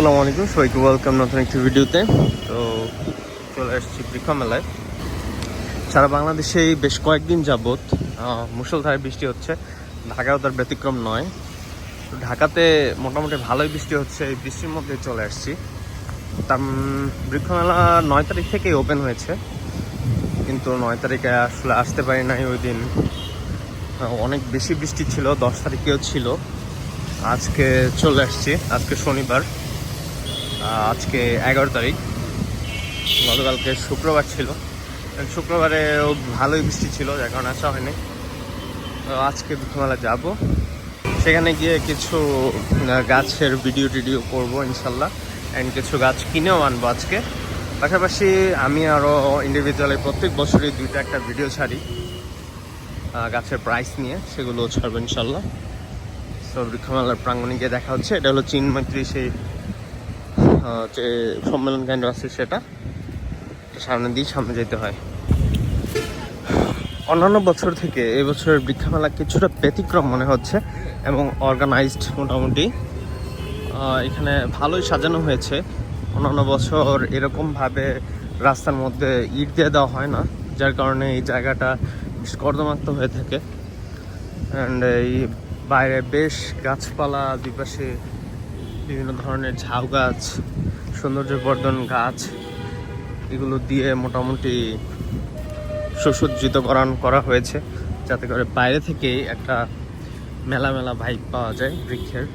আসসালামু আলাইকুম, সবাইকে ওয়েলকাম নতুন একটি ভিডিওতে। তো চলে আসছি বৃক্ষ মেলায়। সারা বাংলাদেশেই বেশ কয়েকদিন যাবৎ মুষলধারে বৃষ্টি হচ্ছে, ঢাকাও তার ব্যতিক্রম নয়। তো ঢাকাতে মোটামুটি ভালোই বৃষ্টি হচ্ছে, এই বৃষ্টির মধ্যে চলে আসছি। তার বৃক্ষ মেলা 9 তারিখ থেকেই ওপেন হয়েছে, কিন্তু 9 তারিখে আসলে আসতে পারি নাই। ওই দিন অনেক বেশি বৃষ্টি ছিল, 10 তারিখেও ছিল। আজকে চলে আসছি, আজকে শনিবার, আজকে 11 তারিখ। গতকালকে শুক্রবার ছিল, শুক্রবারেও ভালোই বৃষ্টি ছিল, যার কারণে আসা হয়নি। তো আজকে বৃক্ষমেলা যাব, সেখানে গিয়ে কিছু গাছের ভিডিও টিডিও করবো ইনশাল্লাহ, অ্যান্ড কিছু গাছ কিনেও আনবো আজকে। পাশাপাশি আমি আরও ইন্ডিভিজুয়ালি প্রত্যেক বছরই 2টা ভিডিও ছাড়ি গাছের প্রাইস নিয়ে, সেগুলো ছাড়বো ইনশাল্লাহ। তো বৃক্ষমেলার প্রাঙ্গণে গিয়ে দেখা হচ্ছে। এটা হলো চীন মৈত্রী সেই যে সম্মেলন কেন্দ্র আছে, সেটা সামনে যেতে হয়। অন্যান্য বছর থেকে এবছরের বৃক্ষমেলা কিছুটা ব্যতিক্রম মনে হচ্ছে এবং অর্গানাইজড মোটামুটি। এখানে ভালোই সাজানো হয়েছে। অন্যান্য বছর এরকমভাবে রাস্তার মধ্যে ইট দিয়ে দেওয়া হয় না, যার কারণে এই জায়গাটা বেশ কর্দমাক্ত হয়ে থাকে। অ্যান্ড এই বাইরে বেশ গাছপালা, দুপাশে বিভিন্ন ধরনের ঝাউ গাছ, সৌন্দর্যবর্ধন গাছ, এগুলো দিয়ে মোটামুটি সুসজ্জিতকরণ করা হয়েছে, যাতে করে বাইরে থেকেই একটা মেলা ভাইব পাওয়া যায় বৃক্ষের।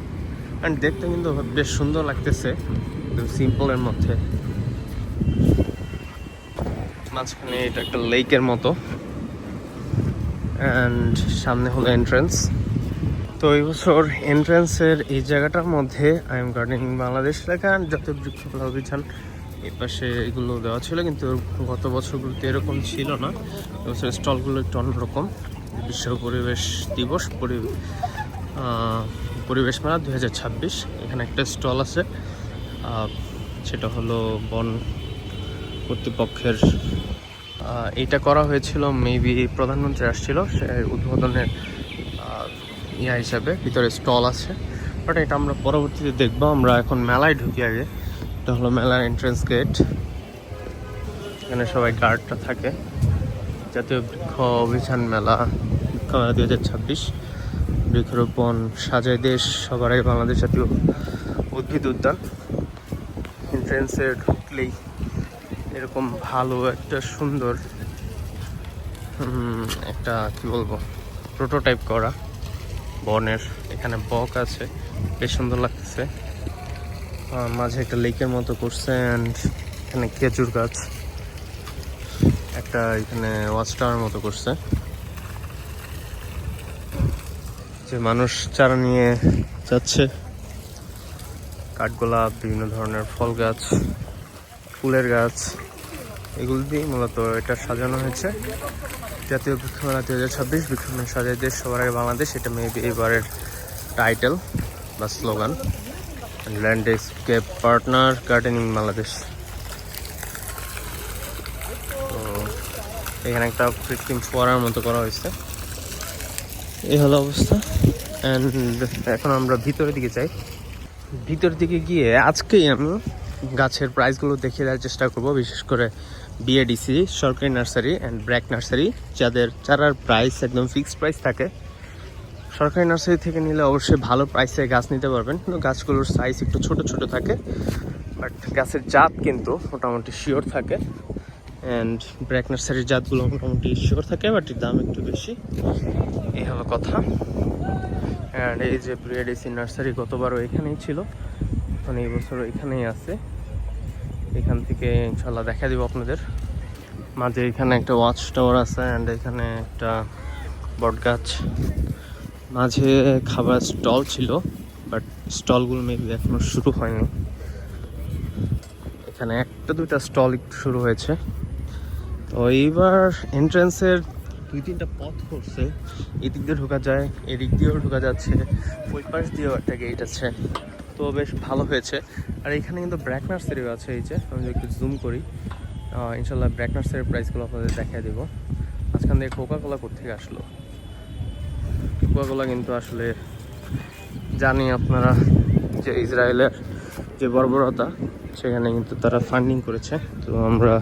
অ্যান্ড দেখতে কিন্তু বেশ সুন্দর লাগতেছে, একদম সিম্পলের মধ্যে। মাঝখানে এটা একটা লেকের মতো, অ্যান্ড সামনে হলো এন্ট্রেন্স। তো এই বছর এন্ট্রেন্সের এই জায়গাটার মধ্যে আই এম গার্ডেনিং বাংলাদেশ লেখা, জাতীয় বৃক্ষমেলা অভিযান এই পাশে এগুলো দেওয়া ছিল, কিন্তু গত বছরগুলোতে এরকম ছিল না। এবছর স্টলগুলো একটু অন্যরকম। বিশ্ব পরিবেশ দিবস, পরিবেশ মেলা 2026, এখানে একটা স্টল আছে, সেটা হলো বন কর্তৃপক্ষের। এইটা করা হয়েছিল, মেবি প্রধানমন্ত্রী আসছিল সে উদ্বোধনের হিসাবে। ভিতরে স্টল আছে, বাট এটা আমরা পরবর্তীতে দেখবো। আমরা এখন মেলায় ঢুকি আগে। এটা হলো মেলার এন্ট্রেন্স গেট, এখানে সবাই গার্ডটা থাকে। জাতীয় বৃক্ষ অভিযান মেলা, বৃক্ষ মেলা 2026, বৃক্ষরোপণ সাজায় দেশ, সবার আগে বাংলাদেশ জাতীয় উদ্ভিদ উদ্যান। এন্ট্রেন্সে ঢুকলেই এরকম ভালো একটা সুন্দর একটা কি বলবো প্রোটোটাইপ করা বনের, এখানে বক আছে, বেশ সুন্দর লাগতেছে। মাঝে একটা লেকের মতো করছে, অ্যান্ড এখানে খেজুর গাছ, একটা এখানে ওয়াচ টাওয়ার মতো করছে, যে মানুষ চারা নিয়ে যাচ্ছে। কাঠগোলাপ, বিভিন্ন ধরনের ফল গাছ, ফুলের গাছ, এগুলো দিয়ে মূলত এটা সাজানো হয়েছে। জাতীয় বৃক্ষমেলা 2026, বৃক্ষমেলা সাজায় দেশ, সবার আগে বাংলাদেশ, এটা মেবি এবারের টাইটেল বা slogan. Landscape partner gardening Bangladesh. তো এখানে একটা কৃত্রিম ফোয়ারার মতো করা হয়েছে। এই হলো অবস্থা। অ্যান্ড এখন আমরা ভিতরের দিকে যাই। ভিতরের দিকে গিয়ে আজকেই আমি গাছের প্রাইসগুলো দেখিয়ে দেওয়ার চেষ্টা করব, বিশেষ করে বিএডিসি, সরকারি নার্সারি অ্যান্ড ব্র্যাক নার্সারি, যাদের চারার প্রাইস একদম ফিক্সড প্রাইস থাকে। সরকারি নার্সারি থেকে নিলে অবশ্যই ভালো প্রাইসে গাছ নিতে পারবেন, কিন্তু গাছগুলোর সাইজ একটু ছোট থাকে, বাট গাছের জাত কিন্তু মোটামুটি শিওর থাকে। অ্যান্ড ব্র্যাক নার্সারির জাতগুলো মোটামুটি শিওর থাকে, বাট এর দাম একটু বেশি। এই হলো কথা। অ্যান্ড এই যে বিএডিসি নার্সারি, গতবারও এখানেই ছিল, মানে এই বছরও এখানেই আছে। এখান থেকে ইনশাল্লাহ দেখা দিব আপনাদের। মাঝে এখানে একটা ওয়াচ টাওয়ার আছে, অ্যান্ড এখানে একটা বট গাছ। মাঝে খাবার স্টল ছিল, বাট স্টলগুলো মেবি এখনো শুরু হয়নি। এখানে 1-2টা স্টল একটু শুরু হয়েছে। তো এইবার এন্ট্রেন্সের 2-3টা পথ করছে, এদিক দিয়ে ঢোকা যায়, এদিক দিয়েও ঢোকা যাচ্ছে, ওই পাশ দিয়েও একটা গেট আছে। তো বেশ ভালো হয়েছে। আর এখানে কিন্তু ব্র্যাক নার্সারিও আছে। এই যে আমি একটু জুম করি, ইনশাল্লাহ ব্র্যাক নার্সারির প্রাইসগুলো আপনাদের দেখাই দেবো। মাঝখান থেকে কোকাকোলা কোত্থেকে আসলো? কোকাকোলা কিন্তু আসলে জানি আপনারা যে ইসরায়েলের যে বর্বরতা, সেখানে কিন্তু তারা ফান্ডিং করেছে। তো আমরা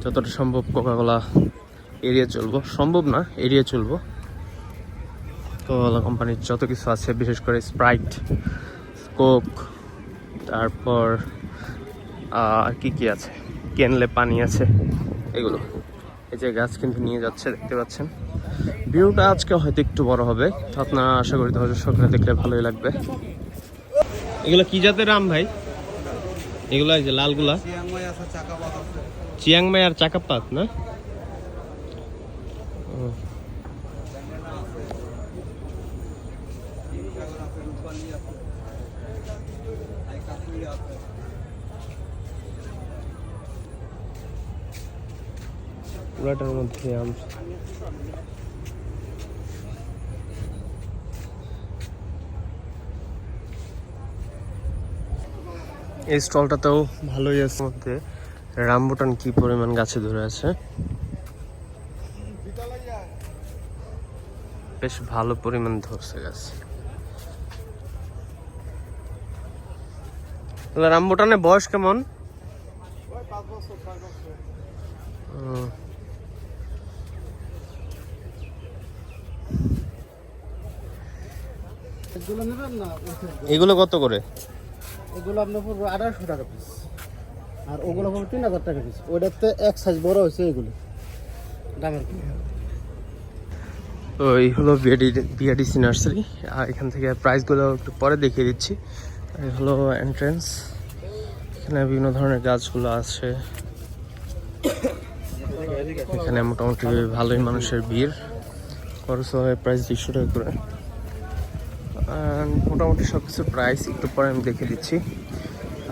যতটা সম্ভব কোকাকোলা এড়িয়ে চলবো, সম্ভব না এড়িয়ে চলবো। কোকাকোলা কোম্পানির যত কিছু আছে, বিশেষ করে স্প্রাইট, কোক, তারপর আর কি কি আছে, কেনলে পানি আছে, এগুলো। এই যে গাছ কিন্তু নিয়ে যাচ্ছে, দেখতে পাচ্ছেন। ভিউটা আজকে হয়তো একটু বড় হবে, তো আপনারা আশা করি হয়তো সকালে দেখলে ভালোই লাগবে। এগুলো কি জাতের আম ভাই? এগুলো এই যে লালগুলা চিয়াংমাই আর চাকাপাত না? পুরাটার মধ্যে আম। এই স্টলটাতেও ভালোই আছে। মধ্যে রামবুটান কি পরিমাণ গাছে ধরে আছে, বেশ ভালো পরিমাণ ধরছে গাছ। রামবুটানের বয়স কেমন? এগুলো কত করে? এগুলো আপনার পড়বে 1800 টাকা পিস, আর ওগুলো পড়বে 3000 টাকা পিস। ওইটাতে এক সাইজ বড় হয়েছে এগুলো দামের। তো এই হলো বিআরডিসি নার্সারি। আর এখান থেকে প্রাইসগুলো একটু পরে দেখিয়ে দিচ্ছি। এই হলো এন্ট্রেন্স। এখানে বিভিন্ন ধরনের গাছগুলো আছে। এখানে মোটামুটি ভালোই মানুষের ভিড়। খরচ হয় প্রাইস 200 টাকা করে। মোটামুটি সব কিছুর প্রাইস একটু পরে আমি দেখে দিচ্ছি।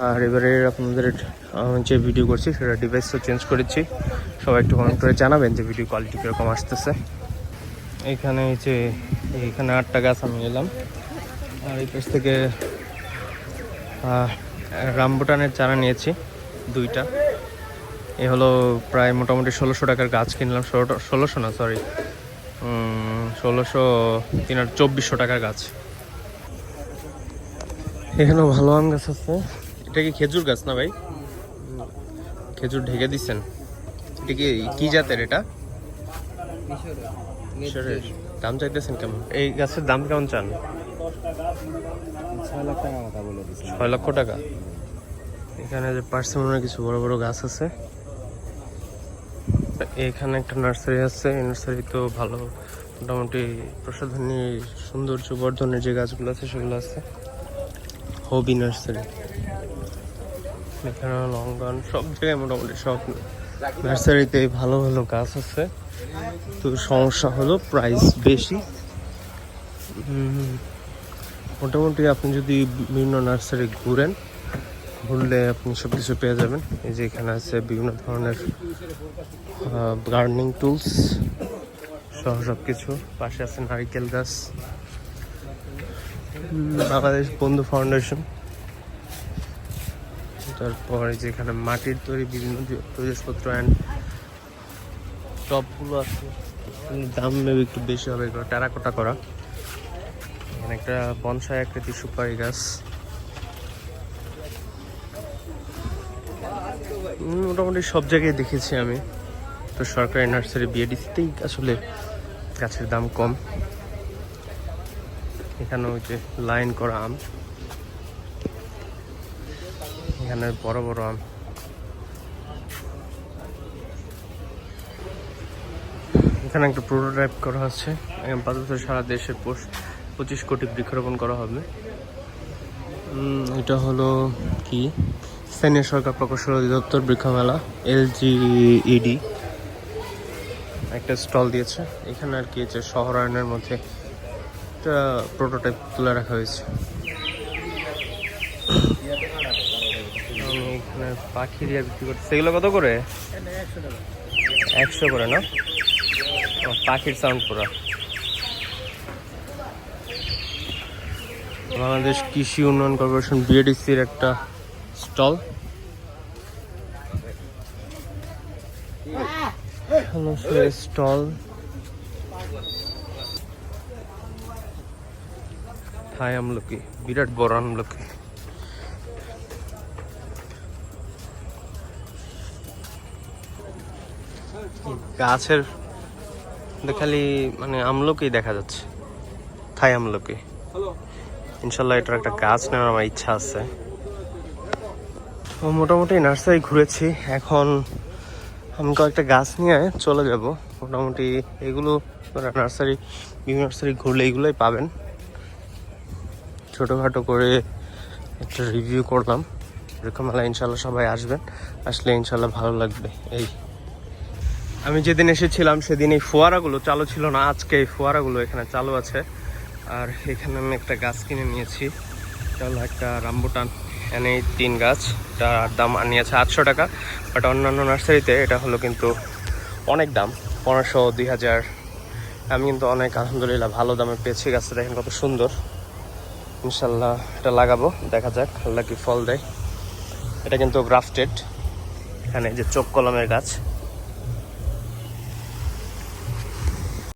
আর এবারে আপনাদের যে ভিডিও করছি সেটা ডিভাইসও চেঞ্জ করেছি। সবাই একটু কমেন্ট করে জানাবেন যে ভিডিও কোয়ালিটি কীরকম আসতেছে। এইখানে যে এইখানে 8টা গাছ আমি নিলাম। আর এই পাশ থেকে রামবুটানের চারা নিয়েছি 2টা। এ হলো প্রায় মোটামুটি 1600 টাকার গাছ কিনলাম। 1600 না, সরি, 2400 টাকার গাছ। এখানেও ভালো আম গাছ আছে। এটা কি খেজুর গাছ না ভাই? খেজুর ঢেকে দিচ্ছেন। এটা কি জাতের? এটা দাম চাইতেছেন কেমন? এই গাছের দাম কেমন চান? 6 লাখ টাকা কথা বলে দিচ্ছি। 6 লক্ষ টাকা। এখানে যে পার্সিমনের কিছু বড় বড় গাছ আছে। এখানে একটা নার্সারি আছে। এই নার্সারি তো ভালো, মোটামুটি প্রসাধনী সৌন্দর্য বর্ধনের যে গাছগুলো আছে সেগুলো আছে। হবি নার্সারি। এখানে লঙ্গন, সব জায়গায় মোটামুটি সব নার্সারিতে ভালো ভালো গাছ আছে। তো সমস্যা হলো প্রাইস বেশি। মোটামুটি আপনি যদি বিভিন্ন নার্সারি ঘুরলে আপনি সব কিছু পেয়ে যাবেন। এই যে এখানে আছে বিভিন্ন ধরনের গার্ডেনিং টুলস সহ সব কিছু। পাশে আছে নারিকেল গাছ। বাংলাদেশ বন্ধু ফাউন্ডেশন। তারপর এই যে এখানে মাটির তৈরি বিভিন্ন জিনিসপত্র অ্যান্ড টপগুলো আছে। দাম মেবি একটু বেশি হবে, এগুলো টেরাকোটা করা। এখানে একটা বনসাই আকৃতির সুপারি গাছ। মোটামুটি সব জায়গায় দেখেছি আমি। তো সরকারি নার্সারি বিএডিসিতেই আসলে গাছের দাম কম। এখানে ওই যে লাইন করা আম, এখানে বড় বড় আম। এখানে একটা প্রোটোটাইপ করা হচ্ছে। আপাতত সারা দেশে 25 কোটি বৃক্ষরোপণ করা হবে। এটা হলো কি, স্থানীয় সরকার প্রকৌশল অধিদপ্তর বৃক্ষ মেলা, LGED একটা স্টল দিয়েছে এখানে। আর কি যে শহরায়নের মধ্যে একটা প্রোটোটাইপ তুলে রাখা হয়েছে। এখানে পাখি দিয়ে বিক্রি করছে। এগুলো কত করে? 100 করে না? পাখির সাউন্ড পুরা। বাংলাদেশ কৃষি উন্নয়ন কর্পোরেশন বিএডিসির একটা স্টল। স্টল থাই আমলকি, বিরাট বড় আমলকি। গাছের খালি মানে আমলকি দেখা যাচ্ছে, থাই আমলকি। ইনশাল্লাহ এটার একটা গাছ নেওয়ার আমার ইচ্ছা আছে। তো মোটামুটি নার্সারি ঘুরেছি, এখন আমি কয়েকটা গাছ নিয়ে চলে যাব। মোটামুটি এগুলো নার্সারি, বিভিন্ন নার্সারি ঘুরলে এগুলোই পাবেন। ছোটোখাটো করে একটা রিভিউ করলাম। এরকম মেলা ইনশাল্লাহ সবাই আসবেন, আসলে ইনশাল্লাহ ভালো লাগবে। এই আমি যেদিন এসেছিলাম সেদিন এই ফোয়ারাগুলো চালু ছিল না, আজকে এই ফোয়ারাগুলো এখানে চালু আছে। আর এখানে আমি একটা গাছ কিনে নিয়েছি, এটা হলো একটা রামবুটান। এখানে 3 গাছ, যার দাম নিয়েছে 800 টাকা। বাট অন্যান্য নার্সারিতে এটা হলো কিন্তু অনেক দাম, 1500, 2000। আমি কিন্তু অনেক আলহামদুলিল্লাহ ভালো দামে পেয়েছি। গাছটা দেখেন কত সুন্দর। ইনশাল্লাহ এটা লাগাবো, দেখা যাক আল্লাহ কি ফল দেয়। এটা কিন্তু গ্রাফটেড, এখানে যে চোখ কলমের গাছ।